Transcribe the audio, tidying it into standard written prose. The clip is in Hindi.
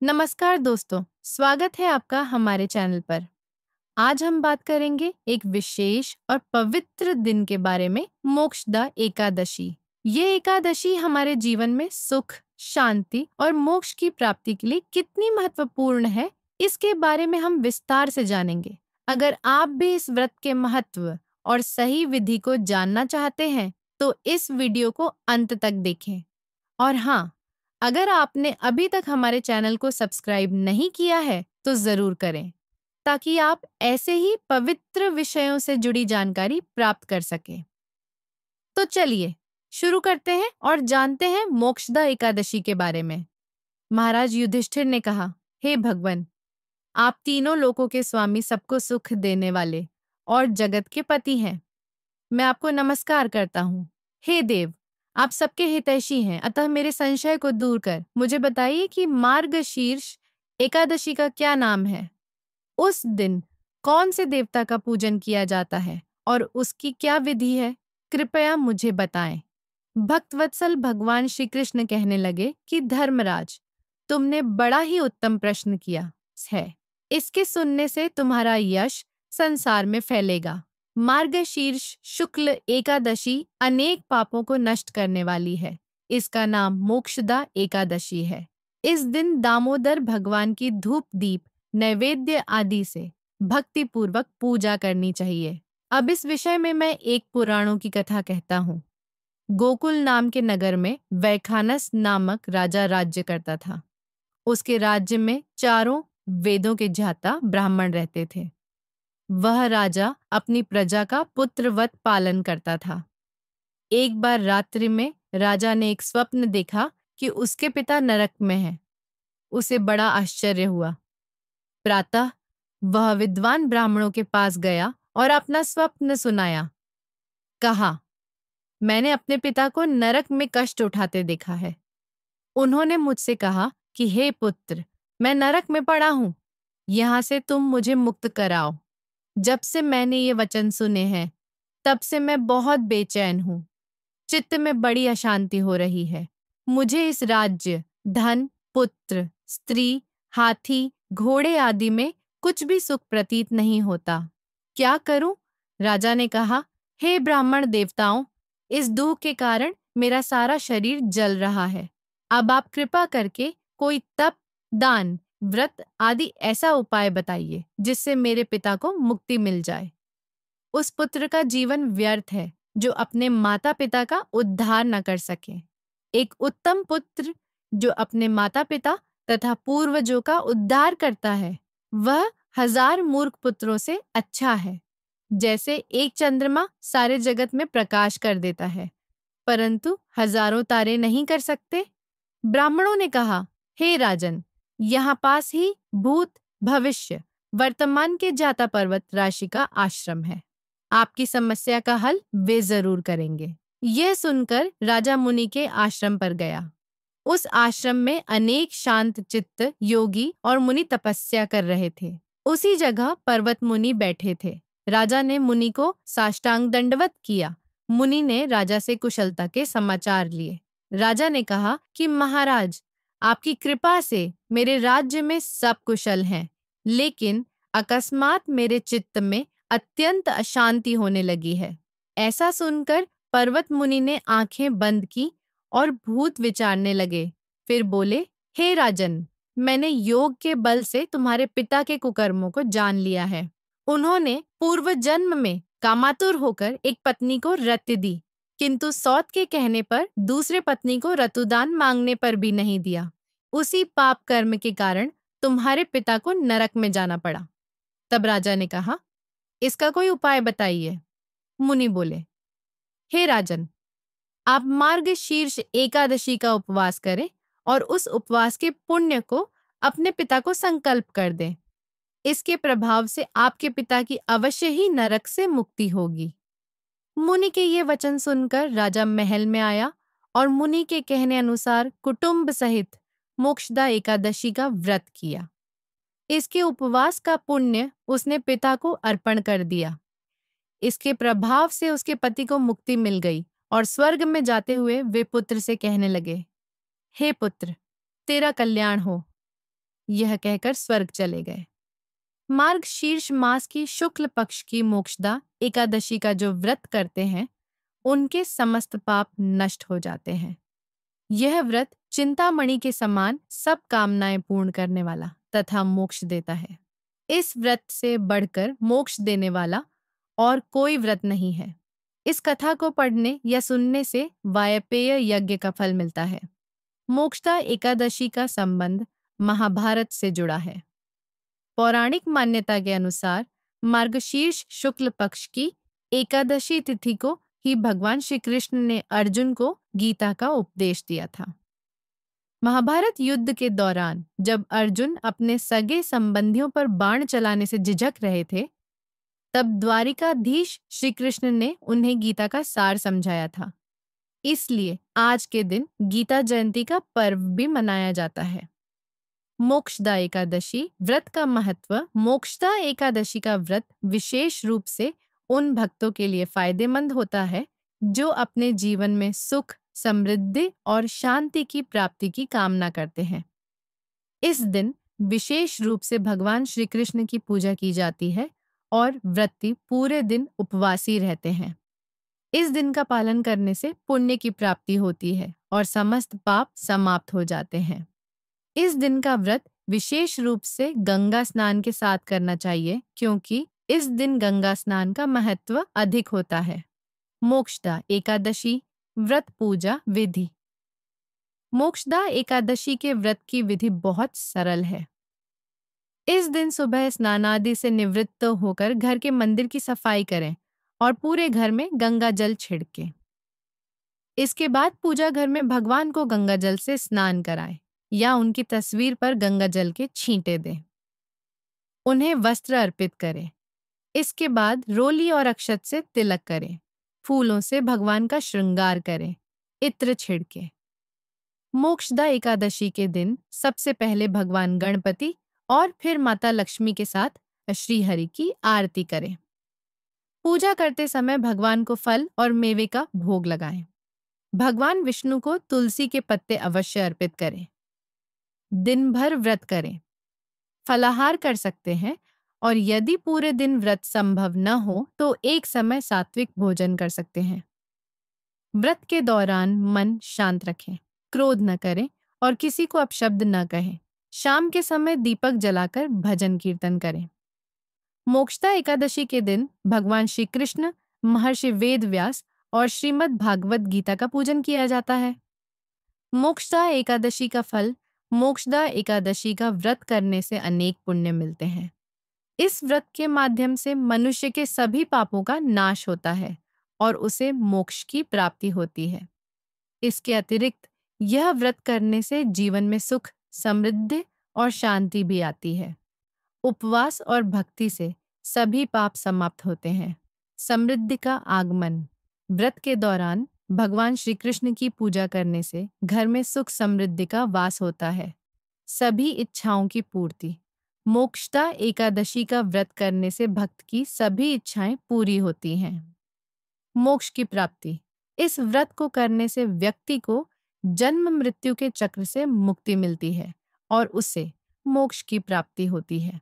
नमस्कार दोस्तों, स्वागत है आपका हमारे चैनल पर। आज हम बात करेंगे एक विशेष और पवित्र दिन के बारे में, मोक्षदा एकादशी। ये एकादशी हमारे जीवन में सुख, शांति और मोक्ष की प्राप्ति के लिए कितनी महत्वपूर्ण है, इसके बारे में हम विस्तार से जानेंगे। अगर आप भी इस व्रत के महत्व और सही विधि को जानना चाहते हैं, तो इस वीडियो को अंत तक देखें। और हाँ, अगर आपने अभी तक हमारे चैनल को सब्सक्राइब नहीं किया है, तो जरूर करें, ताकि आप ऐसे ही पवित्र विषयों से जुड़ी जानकारी प्राप्त कर सकें। तो चलिए शुरू करते हैं और जानते हैं मोक्षदा एकादशी के बारे में। महाराज युधिष्ठिर ने कहा, हे भगवान, आप तीनों लोकों के स्वामी, सबको सुख देने वाले और जगत के पति हैं। मैं आपको नमस्कार करता हूँ। हे देव, आप सबके हितैषी हैं, अतः मेरे संशय को दूर कर मुझे बताइए कि मार्गशीर्ष एकादशी का क्या नाम है। उस दिन कौन से देवता का पूजन किया जाता है और उसकी क्या विधि है, कृपया मुझे बताएं। भक्तवत्सल भगवान श्री कृष्ण कहने लगे कि धर्मराज, तुमने बड़ा ही उत्तम प्रश्न किया है। इसके सुनने से तुम्हारा यश संसार में फैलेगा। मार्गशीर्ष शुक्ल एकादशी अनेक पापों को नष्ट करने वाली है। इसका नाम मोक्षदा एकादशी है। इस दिन दामोदर भगवान की धूप दीप नैवेद्य आदि से भक्ति पूर्वक पूजा करनी चाहिए। अब इस विषय में मैं एक पुराणों की कथा कहता हूँ। गोकुल नाम के नगर में वैखानस नामक राजा राज्य करता था। उसके राज्य में चारों वेदों के ज्ञाता ब्राह्मण रहते थे। वह राजा अपनी प्रजा का पुत्रवत पालन करता था। एक बार रात्रि में राजा ने एक स्वप्न देखा कि उसके पिता नरक में हैं। उसे बड़ा आश्चर्य हुआ। प्रातः वह विद्वान ब्राह्मणों के पास गया और अपना स्वप्न सुनाया। कहा, मैंने अपने पिता को नरक में कष्ट उठाते देखा है। उन्होंने मुझसे कहा कि हे पुत्र, मैं नरक में पड़ा हूं, यहां से तुम मुझे मुक्त कराओ। जब से मैंने ये वचन सुने हैं, तब से मैं बहुत बेचैन हूं। चित्त में बड़ी अशांति हो रही है। मुझे इस राज्य, धन, पुत्र, स्त्री, हाथी, घोड़े आदि में कुछ भी सुख प्रतीत नहीं होता। क्या करूं? राजा ने कहा, हे ब्राह्मण देवताओं, इस दुख के कारण मेरा सारा शरीर जल रहा है। अब आप कृपा करके कोई तप, दान, व्रत आदि ऐसा उपाय बताइए जिससे मेरे पिता को मुक्ति मिल जाए। उस पुत्र का जीवन व्यर्थ है जो अपने माता पिता का उद्धार न कर सके। एक उत्तम पुत्र जो अपने माता पिता तथा पूर्वजों का उद्धार करता है, वह 1000 मूर्ख पुत्रों से अच्छा है। जैसे एक चंद्रमा सारे जगत में प्रकाश कर देता है, परंतु हजारों तारे नहीं कर सकते। ब्राह्मणों ने कहा, हे राजन, यहाँ पास ही भूत, भविष्य, वर्तमान के जाता पर्वत राशि का आश्रम है। आपकी समस्या का हल वे जरूर करेंगे। यह सुनकर राजा मुनि के आश्रम पर गया। उस आश्रम में अनेक शांत चित्त योगी और मुनि तपस्या कर रहे थे। उसी जगह पर्वत मुनि बैठे थे। राजा ने मुनि को साष्टांग दंडवत किया। मुनि ने राजा से कुशलता के समाचार लिए। राजा ने कहा कि महाराज, आपकी कृपा से मेरे राज्य में सब कुशल हैं, लेकिन अकस्मात मेरे चित्त में अत्यंत अशांति होने लगी है। ऐसा सुनकर पर्वत मुनि ने आंखें बंद की और भूत विचारने लगे। फिर बोले, हे राजन, मैंने योग के बल से तुम्हारे पिता के कुकर्मों को जान लिया है। उन्होंने पूर्व जन्म में कामातुर होकर एक पत्नी को रति दी, किंतु सौत के कहने पर दूसरे पत्नी को रतुदान मांगने पर भी नहीं दिया। उसी पाप कर्म के कारण तुम्हारे पिता को नरक में जाना पड़ा। तब राजा ने कहा, इसका कोई उपाय बताइए। मुनि बोले, हे राजन, आप मार्गशीर्ष एकादशी का उपवास करें और उस उपवास के पुण्य को अपने पिता को संकल्प कर दें। इसके प्रभाव से आपके पिता की अवश्य ही नरक से मुक्ति होगी। मुनि के ये वचन सुनकर राजा महल में आया और मुनि के कहने अनुसार कुटुंब सहित मोक्षदा एकादशी का व्रत किया। इसके उपवास का पुण्य उसने पिता को अर्पण कर दिया। इसके प्रभाव से उसके पति को मुक्ति मिल गई और स्वर्ग में जाते हुए वे पुत्र से कहने लगे, हे पुत्र, तेरा कल्याण हो। यह कहकर स्वर्ग चले गए। मार्गशीर्ष मास की शुक्ल पक्ष की मोक्षदा एकादशी का जो व्रत करते हैं उनके समस्त पाप नष्ट हो जाते हैं। यह व्रत चिंतामणि के समान सब कामनाएं पूर्ण करने वाला तथा मोक्ष देता है। इस व्रत से बढ़कर मोक्ष देने वाला और कोई व्रत नहीं है। इस कथा को पढ़ने या सुनने से वायपेय यज्ञ का फल मिलता है। मोक्षदा एकादशी का संबंध महाभारत से जुड़ा है। पौराणिक मान्यता के अनुसार मार्गशीर्ष शुक्ल पक्ष की एकादशी तिथि को ही भगवान श्री कृष्ण ने अर्जुन को गीता का उपदेश दिया था। महाभारत युद्ध के दौरान जब अर्जुन अपने सगे संबंधियों पर बाण चलाने से झिझक रहे थे, तब द्वारिकाधीश श्री कृष्ण ने उन्हें गीता का सार समझाया था। इसलिए आज के दिन गीता जयंती का पर्व भी मनाया जाता है। मोक्षदा एकादशी व्रत का महत्व। मोक्षदा एकादशी का व्रत विशेष रूप से उन भक्तों के लिए फायदेमंद होता है जो अपने जीवन में सुख, समृद्धि और शांति की प्राप्ति की कामना करते हैं। इस दिन विशेष रूप से भगवान श्री कृष्ण की पूजा की जाती है और व्रती पूरे दिन उपवासी रहते हैं। इस दिन का पालन करने से पुण्य की प्राप्ति होती है और समस्त पाप समाप्त हो जाते हैं। इस दिन का व्रत विशेष रूप से गंगा स्नान के साथ करना चाहिए क्योंकि इस दिन गंगा स्नान का महत्व अधिक होता है। मोक्षदा एकादशी व्रत पूजा विधि। मोक्षदा एकादशी के व्रत की विधि बहुत सरल है। इस दिन सुबह स्नानादि से निवृत्त होकर घर के मंदिर की सफाई करें और पूरे घर में गंगा जल छिड़कें। इसके बाद पूजा घर में भगवान को गंगा जल से स्नान कराएं या उनकी तस्वीर पर गंगा जल के छींटे दें। उन्हें वस्त्र अर्पित करें। इसके बाद रोली और अक्षत से तिलक करें। फूलों से भगवान का श्रृंगार करें। इत्र छिड़के। मोक्षदा एकादशी के दिन सबसे पहले भगवान गणपति और फिर माता लक्ष्मी के साथ श्रीहरि की आरती करें। पूजा करते समय भगवान को फल और मेवे का भोग लगाएं। भगवान विष्णु को तुलसी के पत्ते अवश्य अर्पित करें। दिन भर व्रत करें। फलाहार कर सकते हैं और यदि पूरे दिन व्रत संभव न हो तो एक समय सात्विक भोजन कर सकते हैं। व्रत के दौरान मन शांत रखें, क्रोध न करें और किसी को अपशब्द न कहें। शाम के समय दीपक जलाकर भजन कीर्तन करें। मोक्षदा एकादशी के दिन भगवान श्री कृष्ण, महर्षि वेद व्यास और श्रीमद् भागवत गीता का पूजन किया जाता है। मोक्षदा एकादशी का फल। मोक्षदा एकादशी का व्रत करने से अनेक पुण्य मिलते हैं। इस व्रत के माध्यम से मनुष्य के सभी पापों का नाश होता है और उसे मोक्ष की प्राप्ति होती है। इसके अतिरिक्त यह व्रत करने से जीवन में सुख, समृद्धि और शांति भी आती है। उपवास और भक्ति से सभी पाप समाप्त होते हैं। समृद्धि का आगमन। व्रत के दौरान भगवान श्री कृष्ण की पूजा करने से घर में सुख समृद्धि का वास होता है। सभी इच्छाओं की पूर्ति। मोक्षदा एकादशी का व्रत करने से भक्त की सभी इच्छाएं पूरी होती हैं। मोक्ष की प्राप्ति। इस व्रत को करने से व्यक्ति को जन्म मृत्यु के चक्र से मुक्ति मिलती है और उसे मोक्ष की प्राप्ति होती है।